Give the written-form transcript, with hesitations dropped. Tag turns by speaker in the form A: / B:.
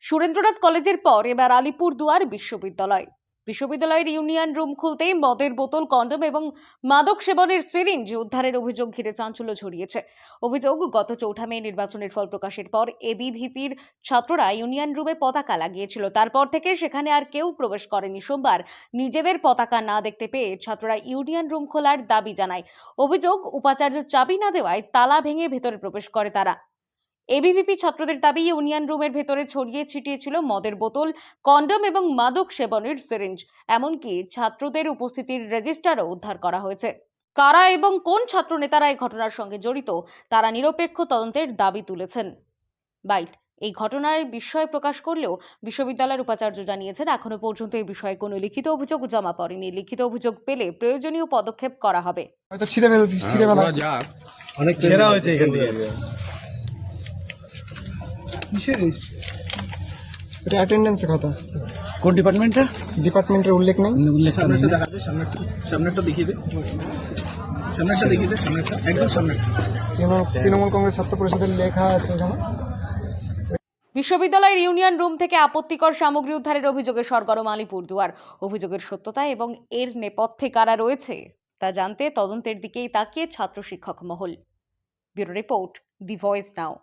A: সুরেন্দ্রনাথ কলেজের পর এবার আলিপুরদুয়ার বিশ্ববিদ্যালয়ের ইউনিয়ন রুম খুলতেই মদের বোতল, কন্ডম এবং মাদক সেবনের সিরিঞ্জ উদ্ধারের অভিযোগ ঘিরে চাঞ্চল্য ছড়িয়েছে। অভিযোগ, গত 4 মে নির্বাচনের ফল প্রকাশের পর এবিভিপির ছাত্ররা ইউনিয়ন রুমে পতাকা লাগিয়েছিল। তারপর থেকে সেখানে আর কেউ প্রবেশ করেনি। সোমবার নিজেদের পতাকা না দেখতে পেয়ে ছাত্ররা ইউনিয়ন রুম খোলার দাবি জানায়। অভিযোগ, উপাচার্য চাবি না দেওয়ায় তালা ভেঙে ভেতরে প্রবেশ করে তারা। এবিভিপি ছাত্রদের দাবি, ইউনিয়ন রুমের ভেতরে ছড়িয়ে ছিটিয়ে ছিল মদের বোতল, কন্ডম এবং মাদক সেবনের সিরিঞ্জ। এমনকি ছাত্রদের উপস্থিতির রেজিস্টারও উদ্ধার করা হয়েছে। কারা এবং কোন ছাত্র নেতারা এই ঘটনার সঙ্গে জড়িত, তারা নিরপেক্ষ তদন্তের দাবি তুলেছেন। বাইট এই ঘটনার বিস্ময় প্রকাশ করলেও বিশ্ববিদ্যালয়ের উপাচার্য জানিয়েছেন, এখনো পর্যন্ত এই বিষয়ে কোনো লিখিত অভিযোগ জমা পড়েনি। লিখিত অভিযোগ পেলে প্রয়োজনীয় পদক্ষেপ করা হবে।
B: হয়তো ছিঁড়ে ফেলা
C: অনেক ছেঁড়া হয়েছে এখান দিয়ে।
B: এটা অ্যাটেন্ডেন্সের কথা।
C: কোন ডিপার্টমেন্টটা?
B: ডিপার্টমেন্টের উল্লেখ নেই।
C: সামনেটা দেখাবে, সামনেটা দেখিয়ে দে, সামনেটা একদম সামনেটা।
B: তৃণমূল কংগ্রেস ছাত্র পরিষদের লেখা আছে এখানে।
A: বিশ্ববিদ্যালয়ের ইউনিয়ন রুম থেকে আপত্তিকর সামগ্রী উদ্ধারের অভিযোগে সরগরম আলিপুরদুয়ার। অভিযোগের সত্যতা এবং এর নেপথ্যে কারা রয়েছে তা জানতে তদন্তের দিকেই তাকিয়ে ছাত্র শিক্ষক মহল। Bureau report, the voice now.